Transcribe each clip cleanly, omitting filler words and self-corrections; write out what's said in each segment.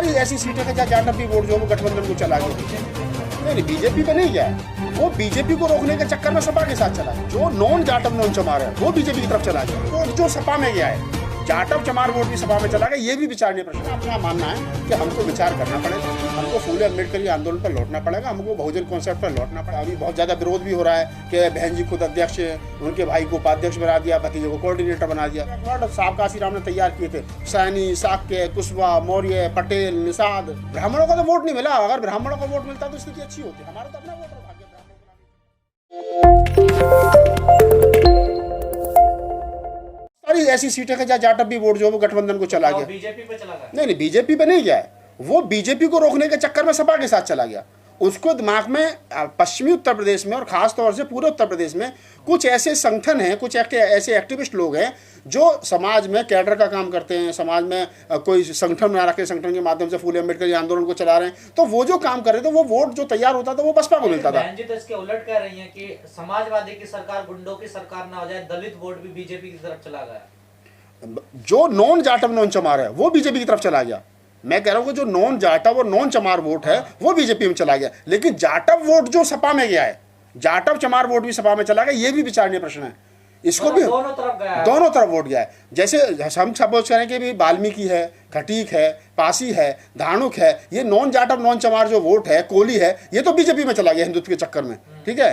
सारी ऐसी सीटें हैं जहाँ जाटव भी वोट जो वो गठबंधन को चला गया। नहीं, बीजेपी पे नहीं गया है, वो बीजेपी को रोकने के चक्कर में सपा के साथ चला गया। जो नॉन जाटव नॉन चमार है वो बीजेपी की तरफ चला गया, तो जो सपा में गया है जाटव चमार वोट भी सपा में चला गया। ये भी विचारणीय प्रश्न है। अपना मानना है कि हमको विचार करना पड़ेगा, हमको फूले अम्बेडकर आंदोलन पर लौटना पड़ेगा, हमको बहुजन कॉन्सेप्ट पर लौटना पड़ेगा। अभी बहुत ज्यादा विरोध भी हो रहा है कि बहन जी खुद अध्यक्ष हैं, उनके भाई को उपाध्यक्ष बना दिया, भतीजे को कोऑर्डिनेटर बना दिया। साहब काशीराम ने तैयार किए थे, सैनी, साक्य, कुशवाहा, मौर्य, पटेल, निषाद। ब्राह्मणों का तो वोट नहीं मिला। अगर ब्राह्मणों का वोट मिलता तो स्थिति अच्छी होती। हमारा तो अपना वोट है, भाग्य सारी ऐसी सीटें हैं जहाँ जाटव भी वोट जो वो गठबंधन को चला गया। बीजेपी पे चला गया। नहीं, बीजेपी पे नहीं गया है, वो बीजेपी को रोकने के चक्कर में सपा के साथ चला गया। उसको दिमाग में पश्चिमी उत्तर प्रदेश में और खास तौर से पूरे उत्तर प्रदेश में कुछ ऐसे संगठन हैं, कुछ ऐसे एक्टिविस्ट लोग हैं जो समाज में कैडर का काम करते हैं, समाज में कोई संगठन बना रखे, संगठन के माध्यम से फूले अम्बेडकर आंदोलन को चला रहे हैं। तो वो जो काम कर रहे थे, वो वोट जो तैयार होता था वो बसपा को मिलता था। बहन जी तो इसके उलट कह रही हैं कि समाजवादी की सरकार, गुंडों की सरकार ना हो जाए, दलित वोट भी बीजेपी की तरफ चला गया। जो नॉन जाटव नॉन चमार है वो बीजेपी की तरफ चला गया। मैं कह रहा हूं कि जो नॉन जाटव और नॉन चमार वोट है वो बीजेपी में चला गया, लेकिन जाटव वोट जो सपा में गया है, जाटव चमार वोट भी सपा में चला गया। ये भी विचारणीय प्रश्न है। इसको भी दोनों तरफ गया है। दोनों तरफ वोट गया है। जैसे हम सपोज करें कि भी वाल्मीकि है, खटीक है, पासी है, धानुक है, ये नॉन जाटव नॉन चमार जो वोट है, कोली है, ये तो बीजेपी में चला गया हिंदुत्व के चक्कर में, ठीक है।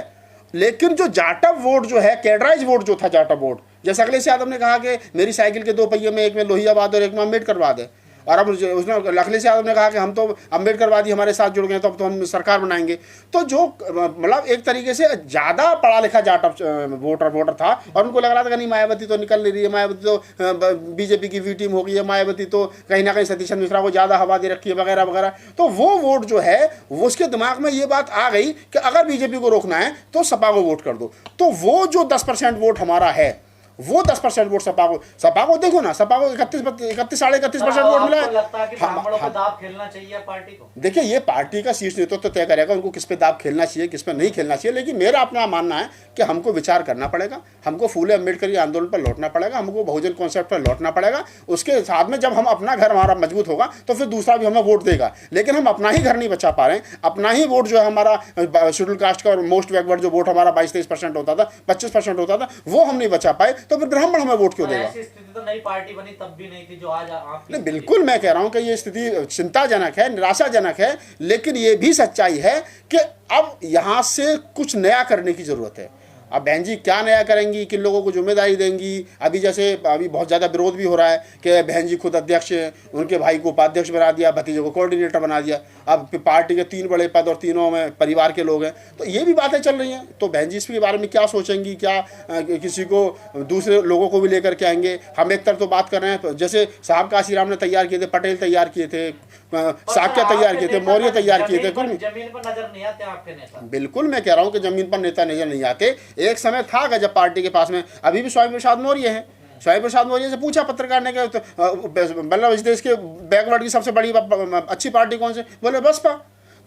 लेकिन जो जाटव वोट जो है, कैडराइज वोट जो था जाटव वोट, जैसे अखिलेश यादव ने कहा कि मेरी साइकिल के 2 पहिए में एक में लोहियाबाद और एक में अम्बेडकरवाद है, और अब उसने अखिलेश यादव ने कहा कि हम तो अम्बेडकरवादी हमारे साथ जुड़ गए, तो अब तो हम सरकार बनाएंगे। तो जो मतलब एक तरीके से ज़्यादा पढ़ा लिखा जाटव वोटर था, और उनको लग रहा था कि नहीं मायावती तो निकल नहीं रही है, मायावती तो बीजेपी की वी टीम हो गई है, मायावती तो कहीं ना कहीं सतीश चंद्र मिश्रा को ज़्यादा हवा दे रखी है वगैरह वगैरह। तो वो वोट जो है वो उसके दिमाग में ये बात आ गई कि अगर बीजेपी को रोकना है तो सपा को वोट कर दो। तो वो जो 10% वोट हमारा है, वो 10% वोट सपा को देखो ना, सपा को 31 साढ़े 31% वोट मिला है। लगता है कि ब्राह्मणों पे दाव खेलना चाहिए पार्टी को। देखिए, ये पार्टी का शीर्ष नेतृत्व तय करेगा उनको किस पे दाव खेलना चाहिए, किस पे नहीं खेलना चाहिए। लेकिन मेरा अपना मानना है कि हमको विचार करना पड़ेगा, हमको फूले अम्बेडकर आंदोलन पर लौटना पड़ेगा, हमको बहुजन कॉन्सेप्ट पर लौटना पड़ेगा। उसके साथ में जब हम अपना घर हमारा मजबूत होगा तो फिर दूसरा भी हमें वोट देगा। लेकिन हम अपना ही घर नहीं बचा पा रहे हैं, अपना ही वोट जो है हमारा शेड्यूल कास्ट का और मोस्ट बैकवर्ड जो वोट हमारा 22-23% होता था, 25% होता था, वो हम नहीं बचा पाए, तो फिर ब्राह्मण हमें वोट क्यों देगा। ऐसी स्थिति तो नई पार्टी बनी तब भी नहीं थी जो आज नहीं, बिल्कुल मैं कह रहा हूं कि ये स्थिति चिंताजनक है, निराशाजनक है, लेकिन ये भी सच्चाई है कि अब यहां से कुछ नया करने की जरूरत है। अब बहन जी क्या नया करेंगी, किन लोगों को जिम्मेदारी देंगी। अभी बहुत ज़्यादा विरोध भी हो रहा है कि बहन जी खुद अध्यक्ष हैं, उनके भाई को उपाध्यक्ष बना दिया, भतीजे को कोऑर्डिनेटर बना दिया। अब पार्टी के 3 बड़े पद और तीनों में परिवार के लोग हैं, तो ये भी बातें चल रही हैं। तो बहन जी इसके बारे में क्या सोचेंगी, क्या किसी को दूसरे लोगों को भी लेकर के आएंगे। हम एक तरफ तो बात कर रहे हैं, जैसे साहब काशीराम ने तैयार किए थे, पटेल तैयार किए थे, साक्य तैयार किए थे, मौर्य तैयार किए थे। जमीन पर नजर नहीं आते आपके नेता। बिल्कुल मैं कह रहा हूँ कि जमीन पर नेता नजर नहीं आते। एक समय था कि जब पार्टी के पास में अभी भी स्वामी प्रसाद मौर्य है, स्वामी प्रसाद मौर्य से पूछा पत्रकार ने कि मतलब इस देश के बैकवर्ड की सबसे बड़ी अच्छी पार्टी कौन सी, बोले बसपा।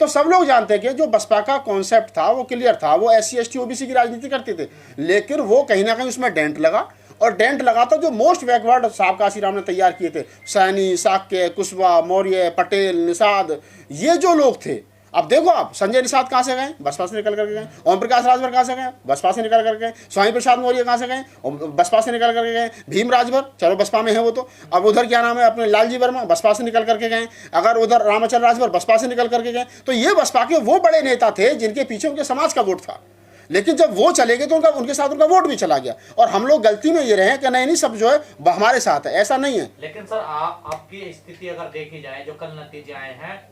तो सब लोग जानते हैं कि जो बसपा का कॉन्सेप्ट था वो क्लियर था, वो SC ST OBC की राजनीति करते थे, लेकिन वो कहीं ना कहीं उसमें डेंट लगा, और डेंट लगा तो जो मोस्ट बैकवर्ड साहब काशीराम ने तैयार किए थे, सैनी, साक्य, कुशवाहा, मौर्य, पटेल, निषाद, ये जो लोग थे। अब देखो, आप संजय निषाद कहाँ से गए, बसपा से निकल करके गए। ओम प्रकाश राजभर कहाँ से गए, बसपा से निकल करके गए। स्वामी प्रसाद मौर्य कहाँ से गए, बसपा से निकल करके गए। भीम राजभर, चलो बसपा में है वो तो। अब उधर क्या नाम है अपने लालजी वर्मा, बसपा से निकल करके गए। अगर उधर रामाचल राजभर बसपा से निकल करके गए। तो ये बसपा के वो बड़े नेता थे जिनके पीछे उनके समाज का वोट था। लेकिन जब वो चले गए तो उनके साथ उनका वोट भी चला गया, और हम लोग गलती में ये रहे कि नहीं सब जो है हमारे साथ है, ऐसा नहीं है। लेकिन सर आपकी स्थिति अगर देखी जाए, जो कल नतीजे आए हैं,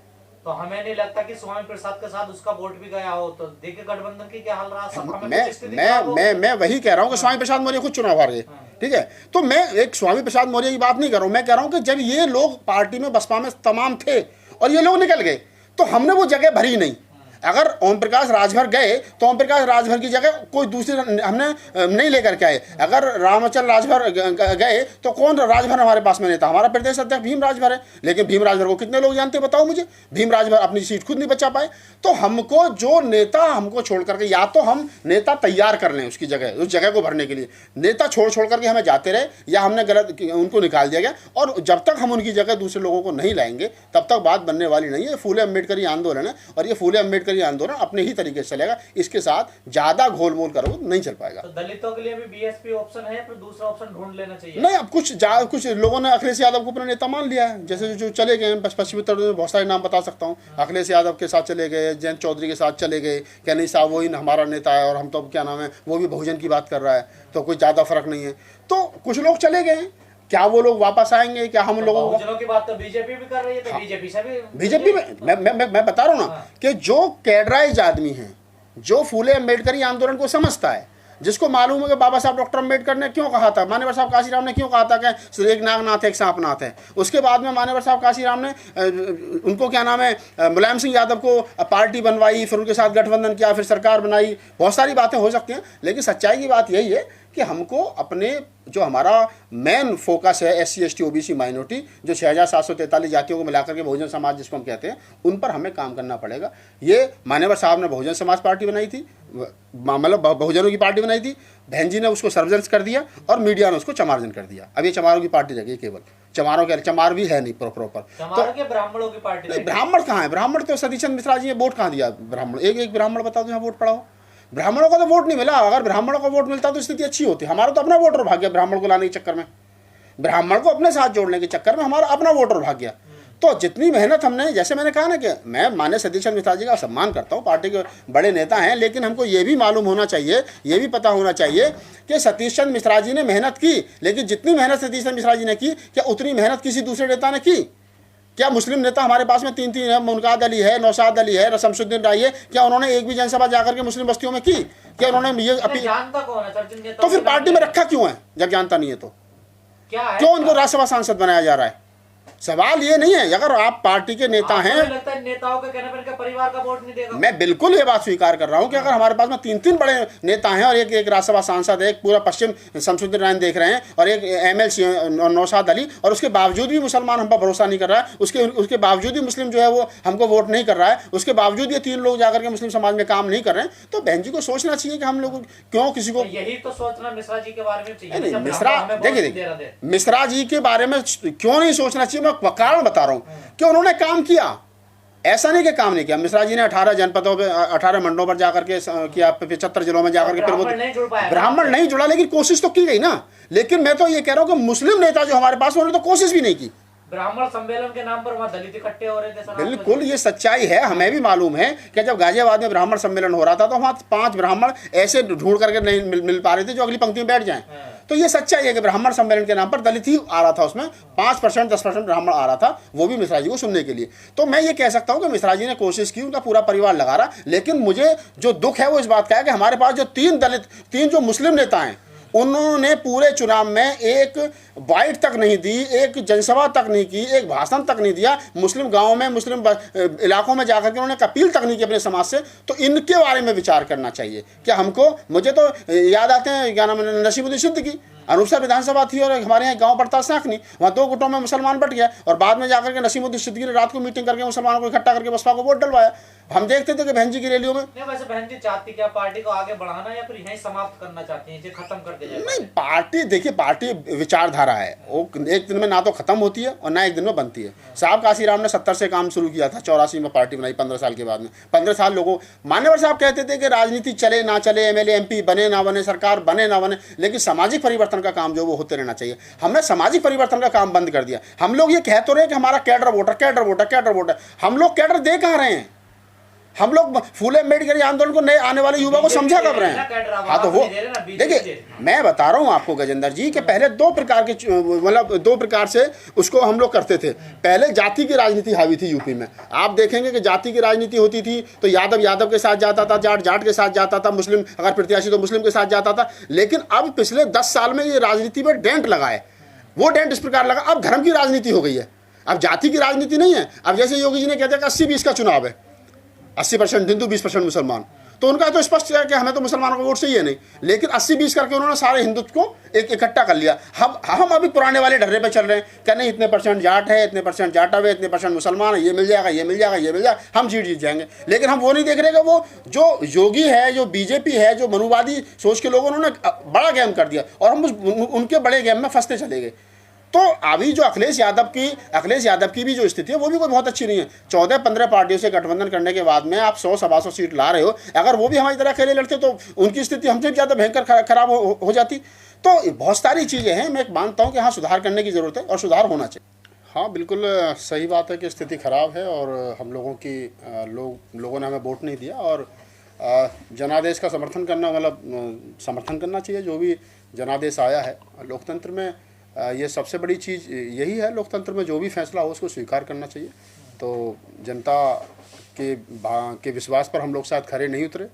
तो हमें नहीं लगता कि स्वामी प्रसाद के साथ उसका वोट भी गया हो। तो देखिए गठबंधन की क्या हाल रहा। मैं वही कह रहा हूँ कि स्वामी प्रसाद मौर्य खुद चुनाव हार गए, ठीक है। तो मैं एक स्वामी प्रसाद मौर्य की बात नहीं कर रहा हूँ, मैं कह रहा हूँ कि जब ये लोग पार्टी में बसपा में तमाम थे और ये लोग निकल गए, तो हमने वो जगह भरी नहीं। अगर ओम प्रकाश राजभर गए तो ओम प्रकाश राजभर की जगह कोई दूसरी हमने नहीं लेकर के आए। अगर रामचंद्र राजभर गए तो कौन राजभर हमारे पास में नेता? हमारा प्रदेश अध्यक्ष भीम राजभर है। लेकिन भीम राजभर को कितने लोग जानते हैं बताओ मुझे? भीम राजभर अपनी सीट खुद नहीं बचा पाए। तो हमको जो नेता हमको छोड़ करके, या तो हम नेता तैयार कर लें उसकी जगह, उस जगह को भरने के लिए नेता छोड़ करके हमें जाते रहे, या हमने गलत उनको निकाल दिया गया। और जब तक हम उनकी जगह दूसरे लोगों को नहीं लाएंगे तब तक बात बनने वाली नहीं है। फूले अम्बेडकरी आंदोलन है और ये फूले अम्बेडकरी आंदोलन अपने ही तरीके से चलेगा। इसके साथ ज्यादा घोल मोल करो नहीं चल पाएगा। तो दलितों के लिए भी बीएसपी ऑप्शन है, फिर दूसरा ऑप्शन ढूंढ लेना चाहिए। नहीं, अब कुछ लोगों ने अखिलेश यादव को अपना नेता मान लिया है। जैसे जो चले गए पश्चिमी उत्तर प्रदेश में, बहुत सारे नाम बता सकता हूँ। अखिलेश यादव के साथ चले गए, जयंत चौधरी के साथ चले गए, क्या नहीं साहब वही हमारा नेता है, और हम तो क्या नाम है वो भी बहुजन की बात कर रहा है, तो कोई ज़्यादा फर्क नहीं है। तो कुछ लोग चले गए, क्या वो लोग वापस आएंगे? क्या हम लोगों बहुजनों की बात तो बीजेपी भी कर रही है, तो बीजेपी से भी बीजेपी में मैं बता रहा हूँ ना कि जो कैडराइज आदमी हैं, जो फूले अम्बेडकरी आंदोलन को समझता है, जिसको मालूम है कि बाबा साहब डॉक्टर अम्बेडकर ने क्यों कहा था, मान्यवर साहब काशीराम ने क्यों कहा था कि एक नागनाथ है एक सांपनाथ है। उसके बाद में मान्यवर साहब काशीराम ने उनको क्या नाम है मुलायम सिंह यादव को पार्टी बनवाई, फिर उनके साथ गठबंधन किया, फिर सरकार बनाई। बहुत सारी बातें हो सकती हैं, लेकिन सच्चाई की बात यही है कि हमको अपने जो हमारा मेन फोकस है SC ST OBC माइनॉरिटी, जो 6743 जातियों को मिलाकर के बहुजन समाज जिसको हम कहते हैं, उन पर हमें काम करना पड़ेगा। ये मान्यवर साहब ने बहुजन समाज पार्टी बनाई थी, मतलब बहुजनों की पार्टी बनाई थी, बहन जी ने उसको सर्वजन कर दिया और मीडिया ने उसको चमारजन कर दिया। अब ये चमारों की पार्टी रह गई, केवल चमारों के, चमार भी है नहीं प्रॉपर। तो ब्राह्मणों की पार्टी, ब्राह्मण कहाँ है? ब्राह्मण तो सतीश चंद्र मिश्रा जी ने वोट कहाँ दिया? ब्राह्मण एक ब्राह्मण बताओ यहाँ वोट पड़ा हो? ब्राह्मणों को तो वोट नहीं मिला। अगर ब्राह्मणों को वोट मिलता तो स्थिति अच्छी होती। हमारा तो अपना वोटर भाग गया ब्राह्मण को लाने के चक्कर में, ब्राह्मण को अपने साथ जोड़ने के चक्कर में हमारा अपना वोटर भाग गया। तो जितनी मेहनत हमने, जैसे मैंने कहा ना कि मैं माननीय सतीश चंद्र मिश्रा जी का सम्मान करता हूँ, पार्टी के बड़े नेता हैं, लेकिन हमको ये भी मालूम होना चाहिए, ये भी पता होना चाहिए कि सतीश चंद्र मिश्रा जी ने मेहनत की, लेकिन जितनी मेहनत सतीश चंद्र मिश्रा जी ने की, क्या उतनी मेहनत किसी दूसरे नेता ने की? क्या मुस्लिम नेता हमारे पास में 3 है, मुनकाद अली है, नौशाद अली है, शमसुद्दीन राय है, क्या उन्होंने एक भी जनसभा जाकर के मुस्लिम बस्तियों में की? क्या उन्होंने ये अपील? तो फिर पार्टी में रखा क्यों है जब जानता नहीं है? तो क्या है, क्यों उनको राज्यसभा सांसद बनाया जा रहा है? सवाल ये नहीं है, अगर आप पार्टी के नेता हैं, लगता है नेताओं के कहने पर इनका परिवार का वोट नहीं देगा। मैं बिल्कुल ये बात स्वीकार कर रहा हूं कि अगर हमारे पास में 3 बड़े नेता हैं और एक राज्यसभा सांसद है, एक पूरा पश्चिम शमसुद्दीन राय देख रहे हैं, और एक MLC नौशाद अली, और उसके बावजूद भी मुसलमान हम पर भरोसा नहीं कर रहा है, उसके बावजूद भी मुस्लिम जो है वो हमको वोट नहीं कर रहा है, उसके बावजूद ये 3 लोग जाकर के मुस्लिम समाज में काम नहीं कर रहे हैं, तो बहन जी को सोचना चाहिए कि हम लोग क्यों किसी को, यही तो सोचना मिश्रा जी के बारे में चाहिए। मिश्रा देखिए मिश्रा जी के बारे में क्यों नहीं सोचना चाहिए, मैं कारण बता रहा हूं कि उन्होंने काम किया। ऐसा नहीं कि काम नहीं किया। मिश्रा जी ने 18 जनपदों पे 18 मंडलों पर जाकर के किया, 75 जिलों में जाकर के ब्राह्मण नहीं जुड़ा, लेकिन कोशिश तो की गई ना। लेकिन मैं तो ये कह रहा हूं कि मुस्लिम नेता जो हमारे पास, उन्होंने तो कोशिश भी नहीं की। ब्राह्मण सम्मेलन के नाम पर वहां दलित इकट्ठे हो रहे थे। बिल्कुल, ये सच्चाई है। हमें भी मालूम है कि जब गाजियाबाद में ब्राह्मण सम्मेलन हो रहा था तो वहाँ 5 ब्राह्मण ऐसे ढूंढ करके नहीं मिल पा रहे थे जो अगली पंक्ति में बैठ जाएं। तो ये सच्चाई है कि ब्राह्मण सम्मेलन के नाम पर दलित ही आ रहा था, उसमें 5% 10% ब्राह्मण आ रहा था, वो भी मिश्रा जी को सुनने के लिए। तो मैं ये कह सकता हूँ कि मिश्रा जी ने कोशिश की, उनका पूरा परिवार लगा रहा। लेकिन मुझे जो दुख है वो इस बात का है कि हमारे पास जो 3 जो मुस्लिम नेता हैं, उन्होंने पूरे चुनाव में एक बाइट तक नहीं दी, एक जनसभा तक नहीं की, एक भाषण तक नहीं दिया, मुस्लिम गांवों में, मुस्लिम इलाकों में जाकर के उन्होंने अपील तक नहीं की अपने समाज से। तो इनके बारे में विचार करना चाहिए। क्या हमको, मुझे तो याद आते हैं क्या नाम है, नसीमुद्दीन सिद्दीकी, अनूपसर विधानसभा थी और हमारे यहाँ गांव पड़ता साखनी, वहाँ 2 गुटों में मुसलमान बट गया, और बाद में जाकर के नसीमुद्दीन सिद्दीकी ने रात को मीटिंग करके मुसलमानों को इकट्ठा करके बसपा को वोट डलवाया। हम देखते थे कि बहन जी की रैलियों में। नहीं, वैसे बहन जी चाहती क्या पार्टी को आगे बढ़ाना या फिर यहीं समाप्त करना चाहती हैं, इसे खत्म कर दिया जाए? नहीं, पार्टी देखिए, पार्टी विचारधारा है, वो एक दिन में ना तो खत्म होती है और ना एक दिन में बनती है। साहब काशीराम ने 70 से काम शुरू किया था, 84 में पार्टी बनाई, 15 साल के बाद में 15 साल लोगों, मान्यवर साहब कहते थे कि राजनीति चले ना चले, MLA MP बने ना बने, सरकार बने ना बने, लेकिन सामाजिक परिवर्तन का काम जो वो होते रहना चाहिए। हमने सामाजिक परिवर्तन का काम बंद कर दिया। हम लोग ये कह तो रहे कि हमारा कैडर वोटर, हम लोग कैडर दे कहाँ रहे हैं? हम लोग फूले अम्बेडकरी आंदोलन को नए आने वाले युवा को समझा कब रहे हैं? हाँ, तो वो देखिए, मैं बता रहा हूँ आपको गजेंद्र जी कि पहले 2 प्रकार के, मतलब 2 प्रकार से उसको हम लोग करते थे। पहले जाति की राजनीति हावी थी यूपी में। आप देखेंगे कि जाति की राजनीति होती थी तो यादव के साथ जाता था, जाट के साथ जाता था, मुस्लिम अगर प्रत्याशी तो मुस्लिम के साथ जाता था। लेकिन अब पिछले 10 साल में ये राजनीति में डेंट लगा है। वो डेंट इस प्रकार लगा, अब धर्म की राजनीति हो गई है, अब जाति की राजनीति नहीं है। अब जैसे योगी जी ने कहते हैं कि 80-20 का चुनाव है, 80% हिंदू, 20% मुसलमान। तो उनका तो स्पष्ट है कि हमें तो मुसलमानों का वोट चाहिए नहीं, लेकिन 80-20 करके उन्होंने सारे हिंदुत्व को एक इकट्ठा कर लिया। हम अभी पुराने वाले ढर्रे पे चल रहे हैं कि नहीं इतने % जाट है, इतने % जाटव है, इतने % मुसलमान है, ये मिल जाएगा, ये मिल जाएगा, ये मिल जाएगा, हम जीत जाएंगे। लेकिन हम वो नहीं देख रहे कि वो जो योगी है, जो बीजेपी है, जो मनुवादी सोच के लोगों उन्होंने बड़ा गेम कर दिया और हम उनके बड़े गेम में फंसते चले गए। तो अभी जो अखिलेश यादव की भी जो स्थिति है वो भी कोई बहुत अच्छी नहीं है। 14-15 पार्टियों से गठबंधन करने के बाद में आप 100-125 सीट ला रहे हो। अगर वो भी हमारी तरह अकेले लड़ते तो उनकी स्थिति हमसे भी ज़्यादा भयंकर खराब हो जाती। तो बहुत सारी चीज़ें हैं, मैं मानता हूँ कि हाँ सुधार करने की ज़रूरत है और सुधार होना चाहिए। हाँ बिल्कुल सही बात है कि स्थिति ख़राब है और हम लोगों ने हमें वोट नहीं दिया और जनादेश का समर्थन करना चाहिए। जो भी जनादेश आया है लोकतंत्र में, ये सबसे बड़ी चीज़ यही है लोकतंत्र में, जो भी फैसला हो उसको स्वीकार करना चाहिए। तो जनता के विश्वास पर हम लोग शायद खरे नहीं उतरे,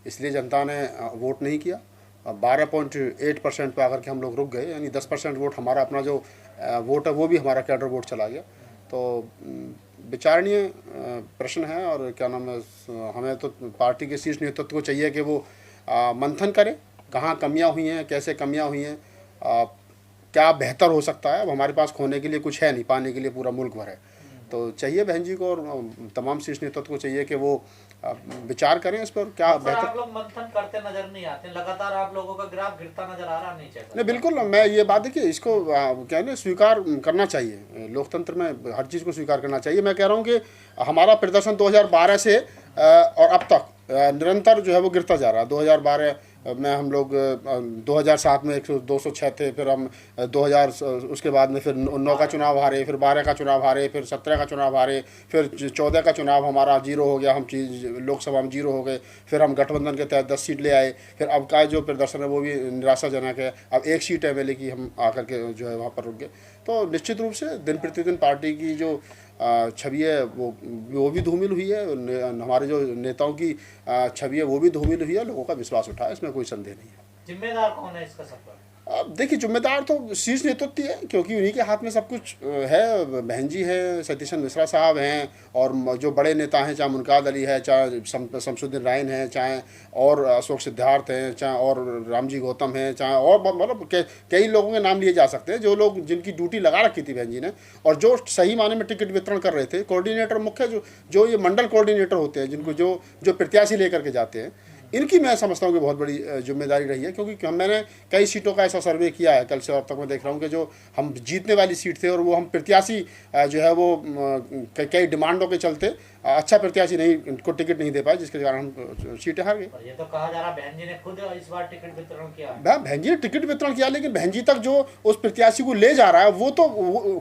इसलिए जनता ने वोट नहीं किया। 12.8% पे आकर के हम लोग रुक गए, यानी 10% वोट हमारा अपना जो वोट है वो भी हमारा कैडर वोट चला गया। तो विचारणीय प्रश्न है और क्या नाम है, हमें तो पार्टी के शीर्ष नेतृत्व को चाहिए कि वो मंथन करे कहाँ कमियाँ हुई हैं, कैसे कमियाँ हुई हैं, क्या बेहतर हो सकता है। अब हमारे पास खोने के लिए कुछ है नहीं, पाने के लिए पूरा मुल्क भर है। तो चाहिए बहन जी को और तमाम शीर्ष नेतृत्व को चाहिए कि वो विचार करें इस पर क्या बेहतर। आप लोग मंथन करते नजर नहीं आते, लगातार आप लोगों का ग्राफ गिरता नजर आ रहा नीचे। नहीं बिल्कुल, मैं ये बात देखिए, इसको क्या है स्वीकार करना चाहिए। लोकतंत्र में हर चीज़ को स्वीकार करना चाहिए। मैं कह रहा हूँ कि हमारा प्रदर्शन 2012 से और अब तक निरंतर जो है वो गिरता जा रहा है। 2012 में हम लोग 2007 में 206 थे, फिर हम 2000 उसके बाद में फिर 9 का चुनाव हारे, फिर 12 का चुनाव हारे, फिर 17 का चुनाव हारे, फिर 14 का चुनाव हमारा 0 हो गया, हम लोकसभा में 0 हो गए, फिर हम गठबंधन के तहत 10 सीट ले आए। फिर अब का जो प्रदर्शन है वो भी निराशाजनक है। अब 1 सीट MLA की हम आकर के जो है वहाँ पर रुक गए। तो निश्चित रूप से दिन प्रतिदिन पार्टी की जो छवि है वो भी धूमिल हुई है, हमारे जो नेताओं की छवि है वो भी धूमिल हुई है। लोगों का विश्वास उठा है, इसमें कोई संदेह नहीं है। जिम्मेदार कौन है इसका सब पर? अब देखिए, जिम्मेदार तो शीर्ष नेतृत्व है, क्योंकि उन्हीं के हाथ में सब कुछ है। बहन जी है, सतीशन मिश्रा साहब हैं, और जो बड़े नेता हैं, चाहे मुनकाद अली है, चाहे शमसुद्दीन रायन है, चाहे और अशोक सिद्धार्थ हैं, चाहे और रामजी गौतम हैं, चाहे और मतलब कई लोगों के नाम लिए जा सकते हैं, जो लोग जिनकी ड्यूटी लगा रखी थी बहन जी ने, और जो सही माने में टिकट वितरण कर रहे थे। कोऑर्डिनेटर मुख्य जो ये मंडल कोऑर्डिनेटर होते हैं, जिनको जो प्रत्याशी लेकर के जाते हैं, इनकी मैं समझता हूँ कि बहुत बड़ी जिम्मेदारी रही है। क्योंकि मैंने कई सीटों का ऐसा सर्वे किया है, कल से और तक मैं देख रहा हूँ कि जो हम जीतने वाली सीट थे और वो हम प्रत्याशी जो है वो कई डिमांडों के चलते अच्छा प्रत्याशी को टिकट नहीं दे पाए, जिसके कारण हम सीटें हार गए। ये तो कहा जा रहा बहन जी ने खुद इस बार टिकट वितरण किया। बहन जी ने टिकट वितरण किया, लेकिन बहन जी तक जो उस प्रत्याशी को ले जा रहा है वो तो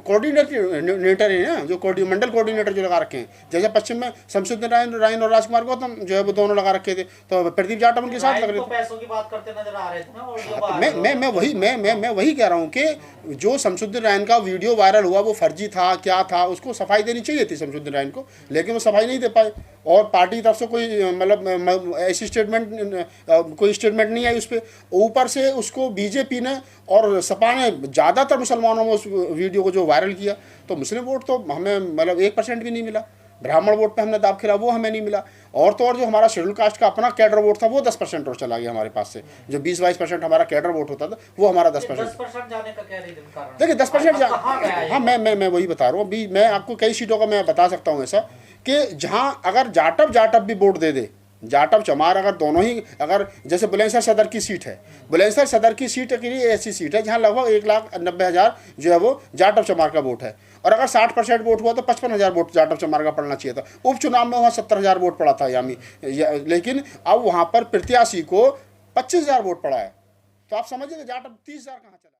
कोऑर्डिनेटर है ना, जो मंडल कोऑर्डिनेटर जो लगा रखे हैं। जैसे पश्चिम में शमसुद्दीन रायन और राजकुमार गौतम जो है वो दोनों लगा रखे थे, तो प्रदीप जाटव उनके साथ लग रहे थे। पैसों की बात करते नजर आ रहे थे ना। और मैं वही कह रहा हूँ कि जो शमसुद्दीन रायन का वीडियो वायरल हुआ वो फर्जी था, क्या था, उसको सफाई देनी चाहिए थी शमसुद्दीन रायन को, लेकिन वो सफाई नहीं दे पाए। और पार्टी की तरफ से कोई मतलब ऐसी कोई स्टेटमेंट नहीं आई उस पर। ऊपर से उसको बीजेपी ने और सपा ने ज़्यादातर मुसलमानों में उस वीडियो को जो वायरल किया, तो मुस्लिम वोट तो हमें मतलब 1% भी नहीं मिला। ब्राह्मण वोट पे हमने दाब खेला, वो हमें नहीं मिला। और तो और जो हमारा शेड्यूल कास्ट का अपना कैडर वोट था वो 10% और चला गया हमारे पास से। जो 20-22% हमारा कैडर वोट होता था वो हमारा 10% जाने का क्या रीजन कारण? देखिए 10% हाँ, मैं वही बता रहा हूँ। अभी मैं आपको कई सीटों का मैं बता सकता हूँ ऐसा कि जहाँ अगर जाटव भी वोट दे दे, जाटव चमार अगर दोनों ही, अगर जैसे बुलंदशहर सदर की सीट है, बुलंदशहर सदर की सीट के लिए ऐसी सीट है जहाँ लगभग 1,90,000 जो है वो जाटव चमार का वोट है, और अगर 60% वोट हुआ तो 55,000 वोट जाटव चमार का पड़ना चाहिए था। उपचुनाव में वहाँ 70,000 वोट पड़ा था लेकिन अब वहाँ पर प्रत्याशी को 25,000 वोट पड़ा है। तो आप समझिए जाटव 30,000 कहाँ चला।